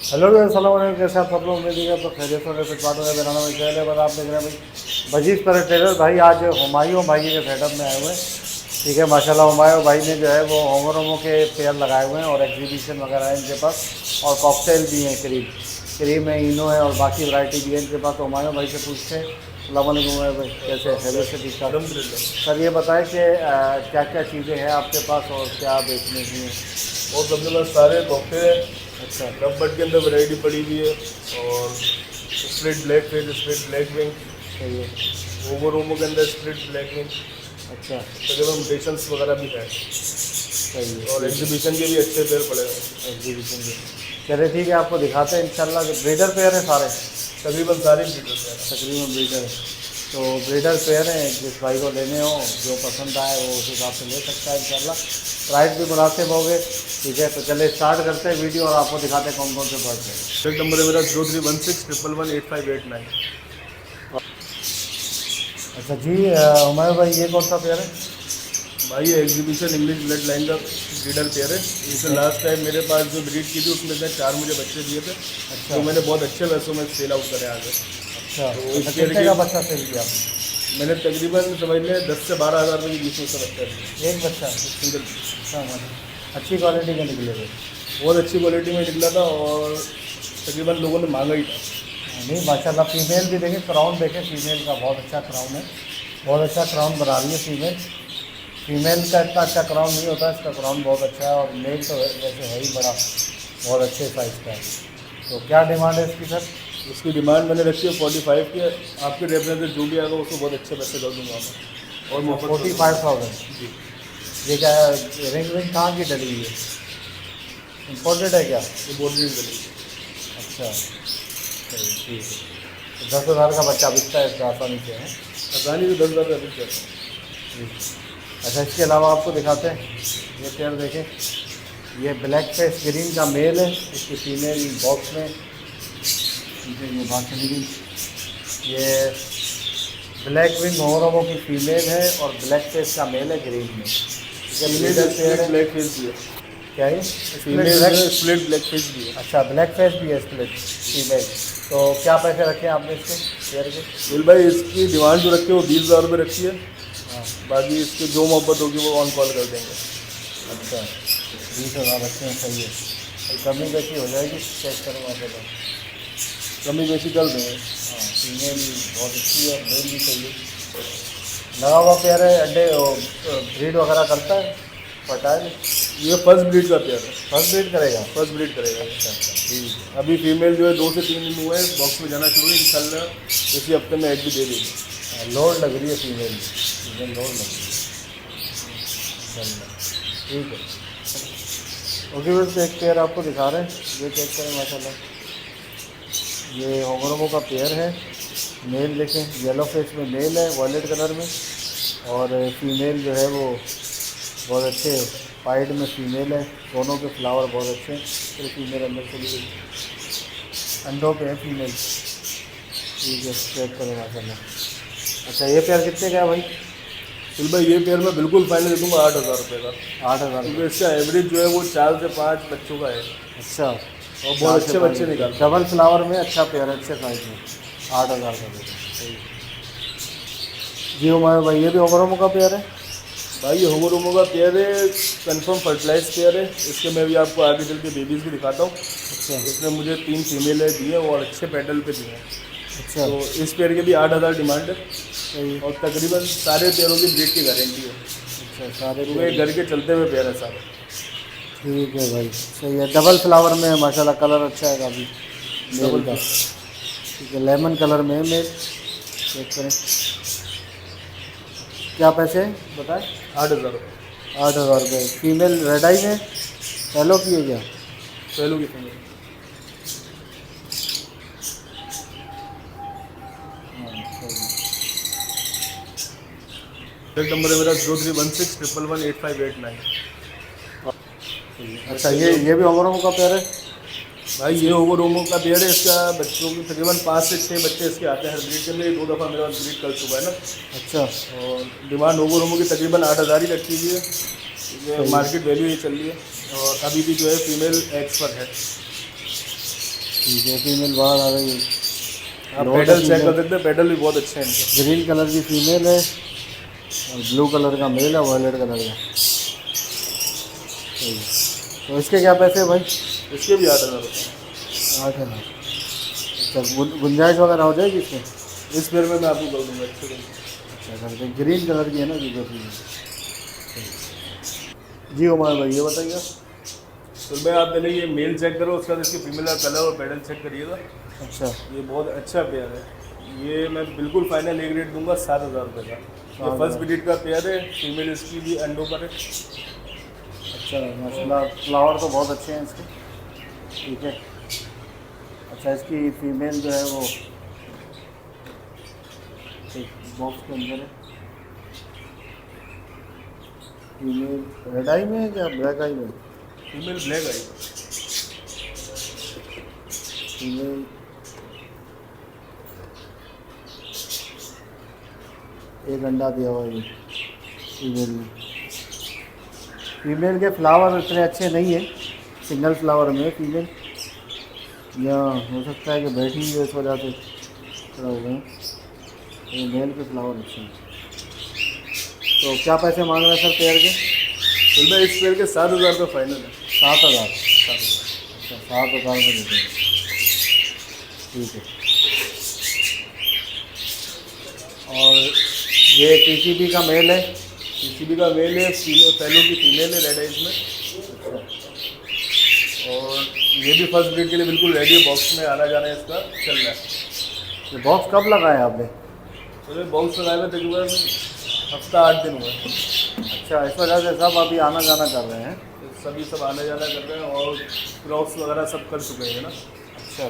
Hello अस्सलाम वालेकुम, कैसे आप सब लोग? उम्मीद है तो खैरियत से फिट बात होगा। मेरा नाम इकराम है, बस आप देख रहे हैं भाई बजीज पर ट्रेडर भाई। आज हुमायूं भाई के सेटअप में आए हुए हैं। ठीक है, माशाल्लाह हुमायूं भाई ने जो है वो होमो के पेयर लगाए हुए हैं और एग्जीबिशन वगैरह है इनके पास, और कॉकटेल भी हैं, क्रीम क्रीम है, इनो है और बाकी वैरायटी भी है इनके पास। तो हुमायूं भाई से पूछते हैं। अस्सलाम वालेकुम भाई, कैसे खैरियत से? ठीक ठाक। सर ये बताएं कि क्या क्या चीज़ें हैं आपके पास और क्या बेचने की हैं? और अपने पास सारे तोहफे हैं। अच्छा, रब बट के अंदर वैरायटी पड़ी हुई है। और split black face, split black wing, सही है। ओवो रोमो के अंदर स्प्लिट ब्लैक विंग, अच्छा, तकरीबन म्यूटेशंस वगैरह भी है। सही है। और एग्जीबिशन के भी अच्छे पेयर पड़े हैं। एग्जीबिशन के, चलिए ठीक है, आपको दिखाते हैं इंशाल्लाह। कि ब्रीडर पेयर हैं सारे, तकरीबन सारे ब्रीडर्स हैं। तकरीबन ब्रीडर है। तो ब्रीडर पेयर हैं, जिस भाई को लेने हो जो पसंद आए वो उस हिसाब से ले सकता है इंशाल्लाह। प्राइस भी मुनासिब होंगे। ठीक है, तो चलिए स्टार्ट करते हैं वीडियो और आपको दिखाते हैं कौन कौन से बर्ड्स हैं। एक नंबर है मेरा 0316 111 8589। अच्छा जी, हुमायूं भाई ये कौन सा पेयर है? भाई ये एग्जीबिशन इंग्लिश ब्लड लाइन का ब्रीडर पेयर है। इसे लास्ट टाइम मेरे पास जो ब्रीड की थी उसमें से 4 मुझे बच्चे दिए थे। अच्छा तो मैंने बहुत अच्छे पैसों में सेल आउट करे आगे। अच्छा, तो अच्छा, इस पेयर कितने की का बच्चा सेल किया आपने? मैंने तकरीबन समझ लें 10 से 12 हज़ार रुपये के बीच में से बच्चा दिया। एक बच्चा? सिंगल। अच्छा, मतलब अच्छी क्वालिटी के निकले थे। बहुत अच्छी क्वालिटी में निकला था और तकरीबन लोगों ने मांगा ही था। नहीं माशाल्लाह, फीमेल भी देखें, क्राउन देखें, फीमेल का बहुत अच्छा क्राउन है। बहुत अच्छा क्राउन बना रही है फीमेल। फीमेल का इतना अच्छा क्राउन नहीं होता, इसका क्राउन बहुत अच्छा है। और मेल तो वैसे है ही बड़ा, बहुत अच्छे साइज़ का है। तो क्या डिमांड है इसकी सर? उसकी डिमांड मैंने रखी है 45 की। आपके रेफरेंस जो भी आएगा उसको बहुत अच्छे पैसे कर दूंगा मैं। और मुफ्त 45,000? जी। ये क्या है, रिंग विंग कहाँ की डली हुई है? इम्पोर्टेड है क्या? ये बोल रही है। अच्छा, चलिए ठीक है। तो 10,000 का बच्चा बिकता है इसका आसानी से है? आसानी से 10 हज़ार का बिक जाता है। ठीक। अच्छा, इसके अलावा आपको दिखाते हैं, ये पेयर देखें। ये ब्लैक फेस ग्रीन का मेल है, इसकी फीमेल बॉक्स में। ये बात चली गई। ये ब्लैक विंग होमो की फीमेल है और ब्लैक फेस का मेल है ग्रीन में। ठीक है, ब्रीडर पेयर है। ब्लैक फेस भी है। क्या है? Female black? में स्प्लिट ब्लैक फेस भी है। अच्छा, ब्लैक फेस भी है, स्प्लिट फीमेल। तो क्या पैसे रखे हैं आपने इसके पेयर के? दिल भाई इसकी डिमांड जो रखी है वो 20,000 रुपये रखी है। हाँ। बाकी इसकी जो मोहब्बत होगी वो ऑन कॉल कर देंगे। अच्छा, 20,000 रखे हैं, सही है। और कमी बेशी हो जाएगी, चेक करो वहाँ पर। कमी बेशी कर देंगे। हाँ, फीमेल बहुत अच्छी है और मेल भी चाहिए। लगा हुआ पेयर है, अंडे ब्रीड वगैरह करता है, फर्टाइल? ये फर्स्ट ब्रीड का पेयर है। फर्स्ट ब्रीड करेगा? फर्स्ट ब्रीड करेगा ये। अच्छा अच्छा, ठीक है। अभी फीमेल जो है 2 से 3 दिन हुए हैं, बॉक्स में जाना शुरू है। इंशाल्लाह इसी हफ्ते में एग भी दे देगी। लोड लग रही है फीमेल, फीमेल लोड लग रही है। चलो ठीक है। ओके, बस एक पेयर आपको दिखा रहे हैं, ये चेक करें माशाल्लाह। ये होमोरोमो का पेयर है। मेल देखें, येलो फेस में मेल है, वॉयलेट कलर में। और फीमेल जो है वो बहुत अच्छे पाइड में फीमेल है। दोनों के फ्लावर बहुत अच्छे हैं। फिर फीमेल अंदर चली गई, अंडों पे है फीमेल। ठीक है, चेक करें माशाल्लाह। अच्छा, ये पेयर कितने का है भाई? फिर भाई ये पेयर मैं बिल्कुल फाइनल दे दूँगा 8,000 रुपये का। 8,000 क्योंकि का? इसका एवरेज जो है वो 4 से 5 बच्चों का है। अच्छा, और बहुत अच्छे बच्चे निकालते हैं। डबल फ्लावर में अच्छा पेयर है, अच्छे साइज में। 8,000 का पेयर, सही है। जी हुमायूं भाई, ये भी होमोरोमो का पेयर है? भाई ये होमोरोमो का पेयर है, कंफर्म फर्टिलाइज पेयर है। इसके मैं भी आपको आगे चल के बेबीज़ भी दिखाता हूँ। अच्छा इसमें मुझे 3 फीमेल दिए और अच्छे पैडल पे दिए हैं। अच्छा, तो इस पेयर के भी 8,000 डिमांड है। सही है। और तकरीबन सारे पेयरों की ब्रीड की गारंटी है। अच्छा, सारे क्योंकि पेयर, घर के चलते हुए पेयर है सारे। ठीक है भाई, सही है। डबल फ्लावर में है माशाल्लाह, कलर अच्छा है काफ़ी मेल का। ठीक है, लेमन कलर में है मेल। चेक करें, क्या पैसे बताएं? 8,000 रुपये 8,000 रुपये। फीमेल रेड आई में पहलो की है क्या? पहलू की फीमेल। हाँ, सही एक नंबर है मेरा 0316 111 8589। है। अच्छा, ये भी होमोरोमो का पेयर है? भाई ये होमोरोमो का पेयर है। इसका बच्चों की तकरीबन 5 से 6 बच्चे इसके आते हैं हर ब्रीड के लिए। 2 दफ़ा मेरे पास ब्रीड कर चुका है ना। अच्छा, और डिमांड होमोरोमो की तकरीबन 8,000 ही रखी हुई है। ये मार्केट वैल्यू ही चल रही है। और अभी भी जो है फीमेल एक्स पर है। ठीक है, फीमेल बाहर आ रही है। आप लोट पेडल है चेक कर फीमेल। सकते हैं, पेडल भी बहुत अच्छे हैं इनके। ग्रीन कलर की फीमेल है और ब्लू कलर का मेल है, वायलेट कलर का। सही है। तो इसके क्या पैसे हैं भाई? इसके भी 8,000 रुपये। 8,000। अच्छा, गुंजाइश वगैरह हो जाएगी इसमें? इस पेयर में मैं आपको कर दूँगा अच्छे से। अच्छा, करते ग्रीन कलर की है ना जो फीमेल। जी उमर भाई ये बताइए। तो भाई आप पहले ये मेल चेक करो, उसके बाद इसकी फीमेल का कलर और पेडल चेक करिएगा। अच्छा, ये बहुत अच्छा पेयर है। ये मैं बिल्कुल फाइनल एक रेट दूंगा 7,000 रुपये का। ये फर्स्ट ब्रीड का पेयर है, फीमेल इसकी भी अंडों पर है। अच्छा माशाल्लाह, फ्लावर तो बहुत अच्छे हैं इसके। ठीक है। अच्छा, इसकी फीमेल जो है वो एक बॉक्स के अंदर है। फीमेल रेड आई में है क्या ब्लैक आई में? फीमेल ब्लैक आई। फीमेल एक अंडा दिया हुआ है फीमेल में। फीमेल के फ्लावर इतने अच्छे नहीं है, सिंगल फ्लावर में फीमेल। या हो सकता है कि बैठी हुई है इस वजह से खड़ा हो गए। ये मेल के फ्लावर अच्छे हैं। तो क्या पैसे मांग रहे हैं सर पेयर के? तो भाई इस पेयर के 7,000 रुपये फाइनल है। 7,000। 7,000। अच्छा, 7,000 में दे देंगे। ठीक है। और ये पीसीबी का मेल है? पीसीबी का मेल है, फैलो की फीमेल है रेड आइज में। और ये भी फर्स्ट ब्रीड के लिए बिल्कुल रेडी है, बॉक्स में आना जाना इसका चल रहा है। ये बॉक्स कब लगाया आपने? तो ये बॉक्स लगाए हुए तकरीबन हफ्ता 8 दिन हुए। अच्छा, इस वजह से सब अभी आना जाना कर रहे हैं। तो सभी सब आना जाना कर रहे हैं और क्रॉप्स वगैरह सब कर चुके हैं ना। अच्छा,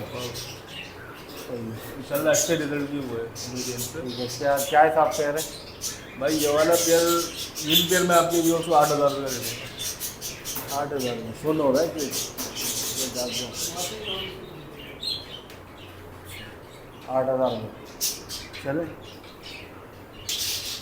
सही है। इंशाल्लाह अच्छे रिजल्ट भी हुए हैं से। ठीक है। क्या क्या हिसाब से है? भाई ये वाला पेयर, ये पेयर में आपके व्यूअर्स को 8,000 रुपये दे देंगे। 8,000 में फुल हो रहा है कि 8,000 में चले।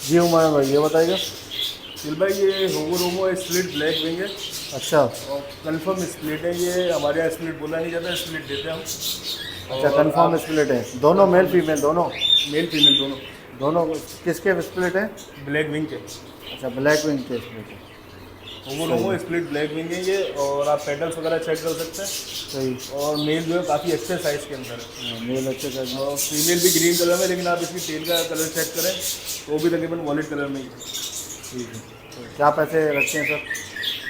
जी उमर भाई ये बताइएगा। फिर भाई ये होगो रोमो स्प्लिट ब्लैक विंग है अच्छा, और कंफर्म स्प्लिट है। ये हमारे यहाँ स्प्लिट बोला नहीं जाता, स्प्लिट देते हैं हम। अच्छा, कंफर्म स्प्लिट है। दोनों मेल फीमेल दोनों? मेल फीमेल दोनों। दोनों किसके स्प्लिट है? ब्लैक विंग के। अच्छा, ब्लैक विंग के स्प्लिट है। होगो रोमो स्प्लिट ब्लैक विंग है ये। और आप पेटल्स वगैरह चेक कर सकते हैं। सही। और मेल जो है काफ़ी अच्छे साइज़ के अंदर है। मेल अच्छे कर। और फीमेल भी ग्रीन कलर में, लेकिन आप इसकी टेल का कलर चेक करें तो वो भी तकरीबन वॉलेट कलर में ही है। ठीक है। तो क्या पैसे रखते हैं सर?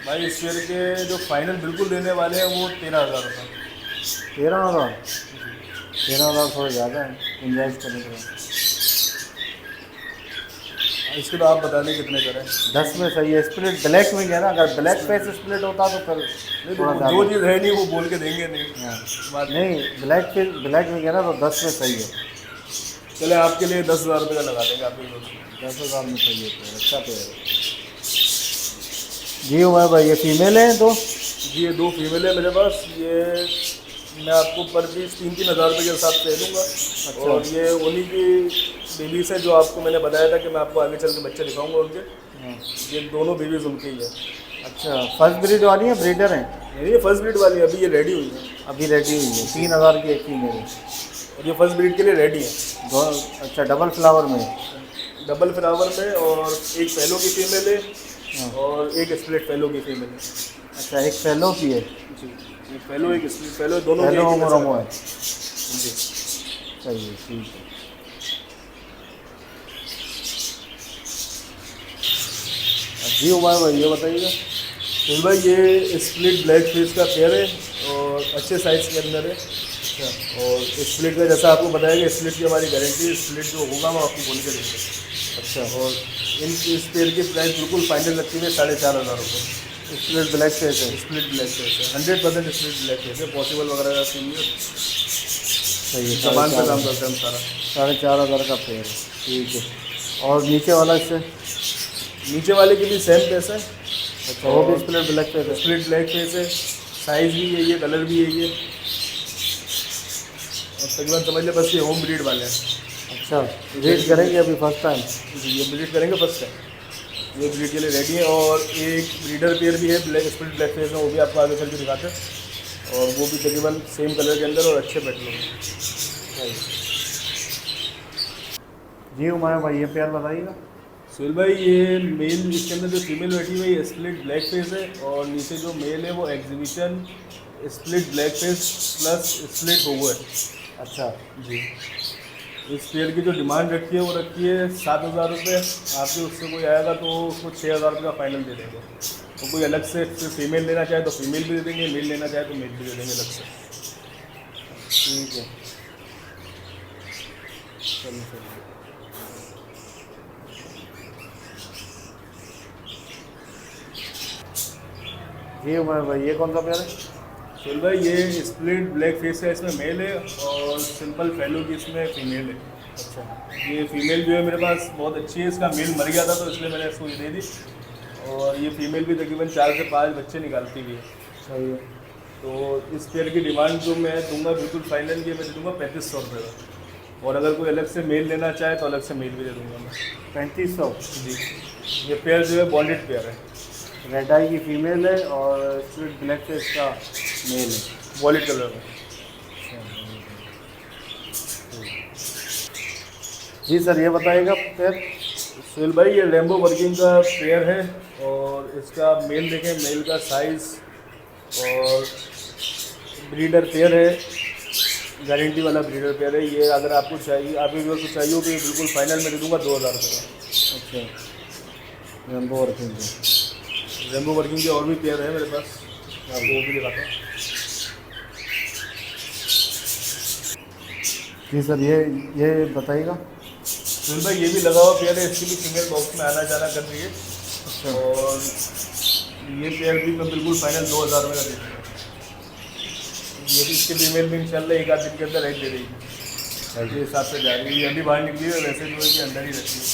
भाई इस पेयर के जो फाइनल बिल्कुल देने वाले हैं वो 13,000 रुपये। 13,000? 13,000 थोड़ा ज़्यादा है, गुंजाइश करने के लिए। इसके तो आप बता दें कितने करें। 10 में सही है। स्प्लिट ब्लैक विंग है ना, अगर ब्लैक फेस स्प्लिट होता तो फिर नहीं थोड़ा तो ज़्यादा। जो चीज़ है नहीं वो बोल के देंगे नहीं। हाँ। बात नहीं, ब्लैक विंग है ना, तो 10 में सही है। चले आपके लिए 10,000 रुपये का लगा देंगे आपके लिए। 10,000 में सही है पेड़, अच्छा पेड़ है। जी उमर भाई ये फीमेल है तो? जी ये 2 फीमेल है मेरे पास। ये मैं आपको पर पीस 3-3 हज़ार रुपये के हिसाब से दे दूँगा। अच्छा। और ये उन्हीं की बेबीज़ है जो आपको मैंने बताया था कि मैं आपको आगे चल के बच्चे दिखाऊंगा उनके। हाँ। ये दोनों बेबीज़ उनके ही है। अच्छा, फर्स्ट ब्रीड वाली है, ब्रीडर हैं? नहीं ये फर्स्ट ब्रीड वाली है, अभी ये रेडी हुई है। अभी रेडी हुई है। 3,000 की एक फीमेल है। और ये फर्स्ट ब्रीड के लिए रेडी है। दो। अच्छा, डबल फ्लावर में? डबल फ्लावर में। और एक फैलो की फीमेल है हाँ। और एक स्प्लिट फैलो की फीमेल है। अच्छा, एक फैलो की है? जी, एक फैलो एक स्प्लिट फैलो, दोनों फैलो के एक ही होमो नस्ल है? जी। सही है, ठीक है। जी उमर भाई ये बताइएगा। तो भाई ये स्प्लिट ब्लैक फेस का पेयर है और अच्छे साइज़ के अंदर है। अच्छा। और स्प्लिट का जैसा आपको बताया कि स्प्लिट की हमारी गारंटी है, स्प्लिट जो होगा हम आपको बोल के देंगे। अच्छा। और इस पेयर की प्राइस बिल्कुल फाइनल रखी हुई है 4,500 रुपये। स्प्लिट ब्लैक फेस है? स्प्लिट ब्लैक फेस है, 100% स्प्लिट ब्लैक फेस है। पॉसिबल वगैरह का सीन नहीं है, सही है। जबान पे काम करते हैं हम सारा। 4,500 का पेड़ है, ठीक है। और नीचे वाला इससे? नीचे वाले की भी सेम फेस है। अच्छा, वो भी स्प्लिट ब्लैक फेस है? स्प्लिट ब्लैक फेस है, साइज़ भी यही है, कलर भी यही है। और तकरीबन समझ ले बस ये होम ब्रीड वाले हैं। अच्छा, ब्रीड करेंगे अभी फर्स्ट टाइम? जी ये ब्रीड करेंगे फर्स्ट टाइम। ये ब्रीड के लिए रेडी है। और एक ब्रीडर पेयर भी है ब्लैक स्प्लिट ब्लैक फेस में, वो भी आपको आगे चल के दिखाते हैं। और वो भी तकरीबन सेम कलर के अंदर और अच्छे पेटलों में। जी उमर भाई ये पेयर बताइएगा। सुहेल भाई ये मेल, इसके अंदर जो फीमेल बैठी हुई है स्प्लिट ब्लैक फेस है, और नीचे जो मेल है वो exhibition split black face plus split होगो है। अच्छा जी, इस पेयर की जो डिमांड रखी है वो रखी है 7,000 रुपये। आपके उससे कोई आएगा तो उसको 6,000 रुपये का फाइनल दे देंगे। तो कोई अलग से फीमेल लेना चाहे तो फीमेल भी दे देंगे, मेल लेना चाहे तो मेल भी दे देंगे अलग से। ठीक है, चलिए। जी उमर भाई ये कौन सा पेयर है? सुहेल भाई ये स्प्लिट ब्लैक फेस है, इसमें मेल है, और सिंपल फैलो की इसमें फीमेल है। अच्छा, ये फीमेल जो है मेरे पास बहुत अच्छी है, इसका मेल मर गया था तो इसलिए मैंने इसको ये दे दी। और ये फीमेल भी तकरीबन 4 से 5 बच्चे निकालती भी है। सही है। तो इस पेयर की डिमांड जो मैं दूंगा बिल्कुल फाइनल, ये मैं दे दूंगा 3500 रुपये का। और अगर कोई अलग से मेल लेना चाहे तो अलग से मेल भी दे दूंगा मैं। 3500। जी, ये पेयर जो है बॉन्डेड पेयर है, रेड आई की फीमेल है और स्प्लिट ब्लैक फेस का मेल है, वॉलेट कलर में। जी सर ये बताइएगा पेयर। सुहेल भाई ये रेम्बो वर्किंग का पेयर है, और इसका मेल देखें, मेल का साइज़ और ब्रीडर पेयर है, गारंटी वाला ब्रीडर पेयर है। ये अगर आपको चाहिए, आपके व्यवस्था को चाहिए हो तो ये बिल्कुल फाइनल में दे दूँगा 2,000 रुपये का। अच्छा, रेम्बो वर्किंग है। रेम्बो वर्किंग के और भी पेयर है मेरे पास, मैं आपको वो भी दिखाता हूँ। जी सर ये बताइएगा। सुहेल भाई ये भी लगा हुआ पेयर है, इसकी भी फीमेल बॉक्स में आना जाना कर रही है। अच्छा, और ये पेयर भी मैं बिल्कुल फाइनल 2,000 रुपये का दे दूँगा। ये भी, इसकी फीमेल भी इंशाल्लाह एक आध दिन के अंदर एग दे देगी, ये हिसाब से जा रही है। ये अभी बाहर निकली है, वैसे जो है कि अंदर ही रहती है।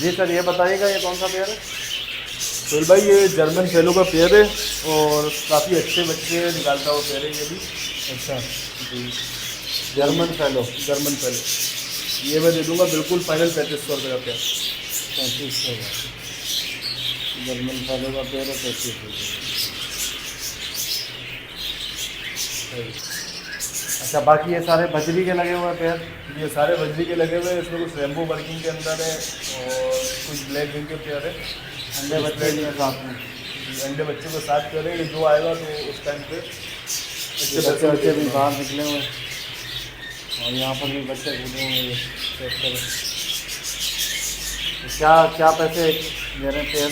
जी सर ये बताइएगा ये कौन सा पेयर है? सुहेल भाई ये जर्मन फैलो का पेयर है, और काफ़ी अच्छे बच्चे निकालता हुआ पेयर है ये भी। अच्छा, जी, जर्मन फैलो। जर्मन फैलो ये मैं दे दूँगा बिल्कुल फाइनल 3500 रुपये का पेयर। 3500 का जर्मन फैलो का पेयर है, 3500। अच्छा, बाकी ये सारे बजरी के लगे हुए हैं पेयर। ये सारे बजरी के लगे हुए हैं, इसमें कुछ रेम्बो वर्किंग के अंदर है और कुछ ब्लैक विंग के पेयर है। अंडे बच्चे भी हैं साथ में। अंडे बच्चों के साथ पेयर है, ये जो आएगा तो उस टाइम पे बच्चे बच्चे भी बाहर निकले हुए हैं, और यहाँ पर भी बच्चे कूदे हुए हैं। चेक करो क्या पैसे दे रहे हैं पेयर?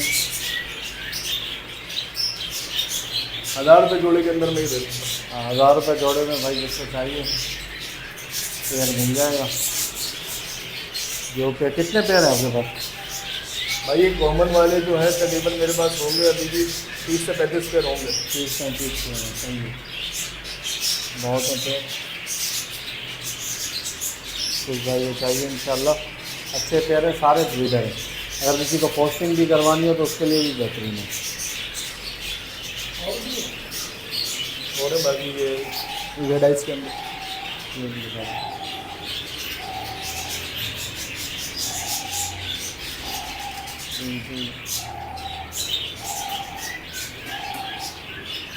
1,000 रुपये जोड़े के अंदर में ही दे दूँगा। 1000 रुपये जोड़े में भाई जिसको चाहिए पेयर मिल जाएगा। जो पेयर कितने पेयर हैं आपके पास? भाई ये कॉमन वाले जो है तकरीबन मेरे पास होंगे अभी भी 30 से 35 पेयर होंगे। 30-35 पेयर हैं, सही बहुत है पेयर। कुछ भाई ये चाहिए इंशाल्लाह, अच्छे पेयर हैं, सारे ब्रीडर हैं। अगर किसी को पोस्टिंग भी करवानी हो तो उसके लिए भी बेहतरीन है। और बाकी ये रेड आइस के अंदर ये भी दिखा दो।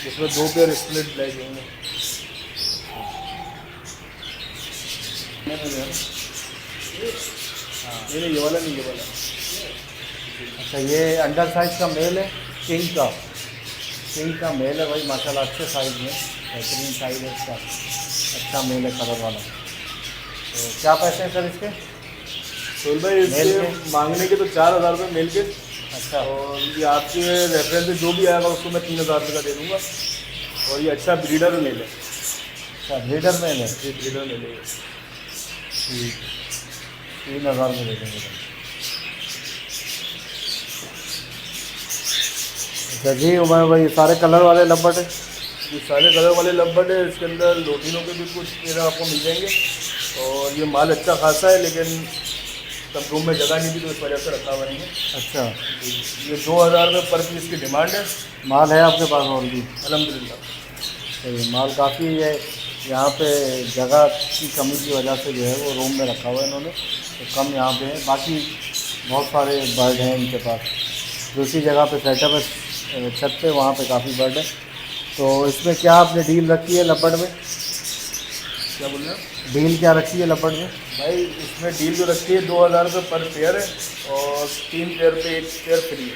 इसमें 2 पेयर स्प्लिट ब्लैक होंगे। नहीं ये वाला नहीं, ये वाला। अच्छा, ये अंडर साइज का मेल है, किंग का मेल है भाई, माशाल्लाह अच्छे साइज़ में, बेहतरीन साइज़ है इसका, अच्छा मेल है कलर वाला। तो क्या पैसे हैं सर इसके? सुहेल भाई इसके मांगने के तो 4,000 रुपये मेल के। अच्छा, और ये आपके रेफरेंस में जो भी आएगा उसको मैं 3,000 रुपये का दे दूँगा। और ये अच्छा ब्रीडर मेल है। अच्छा ब्रीडर मेल है, ये ब्रीडर मेल है। ठीक, 3000 में दे देंगे। अच्छा जी उमर भाई, सारे कलर वाले लब्बट है? ये सारे कलर वाले लब्बट है, इसके अंदर लोटिनों के भी कुछ पेड़ आपको मिल जाएंगे। और ये माल अच्छा खासा है, लेकिन तब रूम में जगह नहीं थी तो इस वजह से रखा हुआ नहीं है। अच्छा, ये 2,000 रुपये पर पीस की डिमांड है। माल है आपके पास और भी? अल्हम्दुलिल्लाह। सही, माल काफ़ी है। यहाँ पे जगह की कमी की वजह से जो है वो रूम में रखा हुआ है इन्होंने, तो कम यहाँ पे है। बाकी बहुत सारे बर्ड हैं इनके पास, दूसरी जगह पे सेटअप है छत पे, वहाँ पे काफ़ी बर्ड है। तो इसमें क्या आपने डील रखी है लपड़ में? क्या बोल रहे हैं डील क्या रखी है लपड़ में? भाई? इसमें डील जो रखी है 2000 रुपये पर पेयर है और 3 पेयर पे 1 पेयर फ्री है।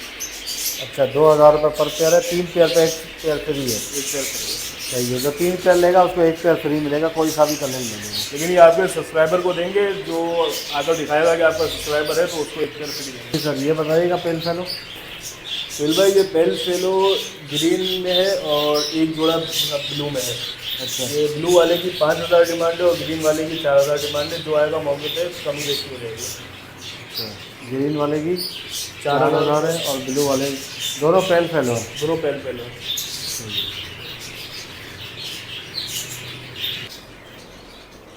अच्छा, 2000 रुपये पर पेयर है, 3 पेयर पे 1 पेयर फ्री है। 1 पेयर फ्री है। सही है, जो 3 पेयर लेगा उसको 1 पेयर फ्री मिलेगा, कोई सा भी कलर ले लेगा। लेकिन ये आपके सब्सक्राइबर को देंगे, जो आकर दिखाएगा कि आपका सब्सक्राइबर है तो उसको 1 पेयर फ्री देंगे। सर ये बताइएगा पेल फेलो। फेल भाई ये पेल फेलो ग्रीन में है और एक जोड़ा ब्लू में है। अच्छा ये ब्लू वाले की 5000 डिमांड है और ग्रीन वाले की 4000 डिमांड है। जो आएगा मौके पे कमी बेची हो जाएगी। अच्छा, ग्रीन वाले की 4000 4000 है और ब्लू वाले दोनों पेल फेलो है। दोनों पेल फेलो है।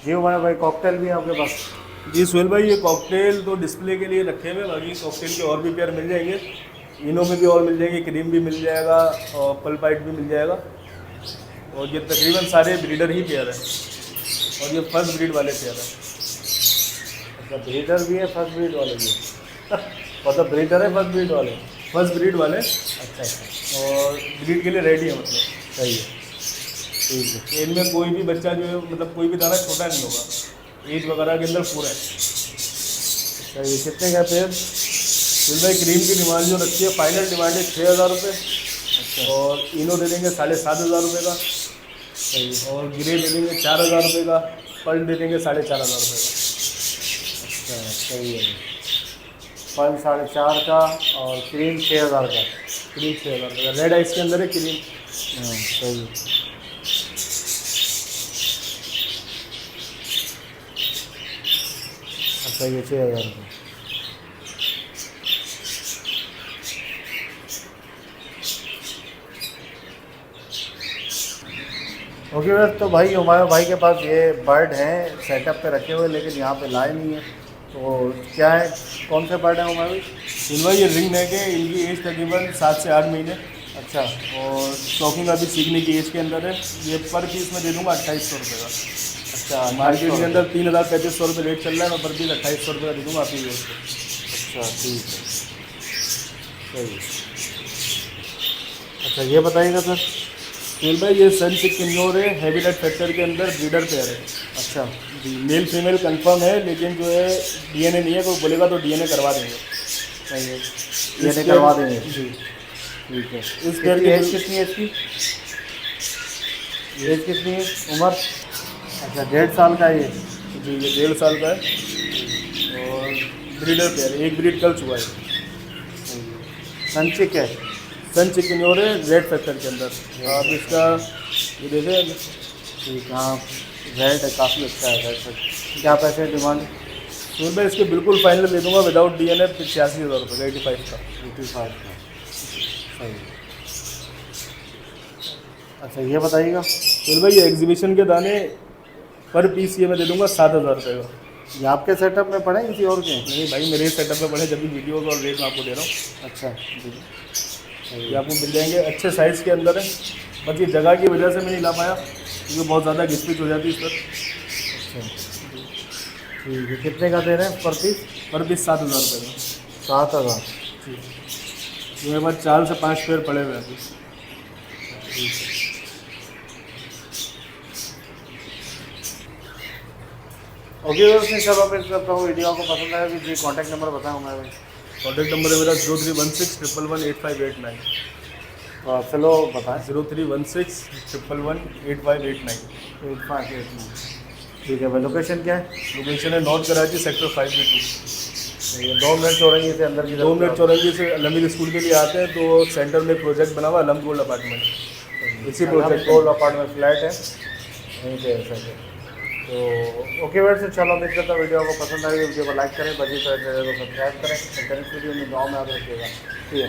जी हमारे भाई कॉकटेल भी है आपके पास? जी सुहेल भाई, ये कॉकटेल तो डिस्प्ले के लिए रखे हुए हैं, बाकी कॉकटेल के और भी पेयर मिल जाएंगे। इनो में भी और मिल जाएंगे, क्रीम भी मिल जाएगा और पल्पाइट भी मिल जाएगा। और ये तकरीबन सारे ब्रीडर ही पेयर है और ये फर्स्ट ब्रीड वाले पेयर है। अच्छा, ब्रीडर भी है, फर्स्ट ब्रीड वाले भी है। मतलब ब्रीडर है, फर्स्ट ब्रीड वाले। फर्स्ट ब्रीड वाले अच्छा अच्छा, और ब्रीड के लिए रेडी है मतलब। सही है, ठीक है। तो इनमें कोई भी बच्चा जो है मतलब कोई भी दाना छोटा नहीं होगा, एज वगैरह के अंदर पूरा है। सही है, कितने का पेयर? फिर भाई क्रीम की डिमांड जो रखी है, फाइनल डिमांड है 6000 रुपये। अच्छा, और इनो दे देंगे 7500 रुपये का। सही है। और ग्रे दे देंगे 4000 रुपये का। पर्ल दे देंगे 4500 रुपये का। अच्छा, सही है। फल 4.5 का और क्रीम 6000 का। क्रीम 6000 रुपये का। रेड आइस के अंदर है क्रीम। हाँ, सही है। अच्छा, ये 6000 का। ओके बस, तो भाई हमारे भाई के पास ये बर्ड हैं सेटअप पे रखे हुए, लेकिन यहाँ पे लाए नहीं है। तो क्या है, कौन से बर्ड हैं हमारे भाई? फिर भाई ये रिंग नेक है, इनकी एज तकरीबन 7 से 8 महीने अच्छा, और टॉकिंग अभी सीखने की एज के अंदर है। ये पर पीस में दे दूंगा 2800 रुपये का। अच्छा, मार्केट के अंदर 3300 रुपये रेट चल रहा है, मैं पर पीस 2800 रुपये का दे दूँगा आपकी व्यूअर्स को। अच्छा, ठीक है, सही है। अच्छा, ये बताइएगा सर। फिर भाई ये सन चिकन्योर है, हैबिटेट फैक्टर के अंदर ब्रीडर पेयर है। अच्छा, जी, मेल फीमेल कंफर्म है, लेकिन जो है डीएनए नहीं है। कोई बोलेगा तो डीएनए करवा देंगे। सही है, ये करवा देंगे। जी, ठीक है। इस पेयर की एज कितनी है इसकी? एज कितनी है, उम्र? अच्छा, 1.5 साल का है ये। जी, ये 1.5 साल का है और ब्रीडर पेयर, एक ब्रीड कल चुका है। संचिक है। सन चिकन्योर है, रेड फैक्टर के अंदर। आप इसका ये देखें। ठीक, हाँ, रेड है, काफ़ी अच्छा है रेड। क्या पैसे डिमांड? तो मैं इसके बिल्कुल फाइनल दे दूंगा विदाउट डीएनए 85,000 रुपये का, 85 का। 85 का, सही है। अच्छा, ये बताइएगा। फिर भाई ये एग्जीबिशन के दाने पर पीस ये मैं दे दूंगा 7000 रुपये का। ये आपके सेटअप में पड़े किसी और के? नहीं भाई, मेरे सेटअप में पड़े, जब भी वीडियोज़ और रेट मैं आपको दे रहा हूँ। अच्छा जी, ये आपको मिल जाएंगे, अच्छे साइज़ के अंदर है। बस ये जगह की वजह से मैं नहीं ला पाया, क्योंकि बहुत ज़्यादा घिसपिच हो जाती है इस पर। अच्छा, ठीक है। कितने का दे रहे हैं पर पीस? पर पीस 7000 रुपये का। 7000। ठीक, तो मेरे पास 4 से 5 पेयर पड़े हुए हैं अभी। ठीक है। ओके दोस्तों, चलो मैं करता हूँ, वीडियो आपको पसंद आया कि जी कॉन्टैक्ट नंबर बताऊँ मैं भाई? कॉन्टैक्ट नंबर है मेरा 0316 111 8589। चलो बताएं। 0316 111 8589। 8589। ठीक है भाई, लोकेशन क्या है? लोकेशन है नॉर्थ कराची, सेक्टर 5B2। ये 2 मिनट चौरंगी से अंदर की 2 मिनट चौरंगी से अलमीर स्कूल के लिए आते हैं तो सेंटर में प्रोजेक्ट बना हुआ अलम गोल्ड अपार्टमेंट। इसी प्रोजेक्ट गोल्ड अपार्टमेंट फ्लैट है यहीं पे ऐसा है। तो ओके वैसे, चलो उम्मीद करता हूँ वीडियो को पसंद आएगी। वीडियो को लाइक करें, बजी चैनल को सब्सक्राइब करें। नेक्स्ट वीडियो में गाँव में आप रखिएगा। ठीक है।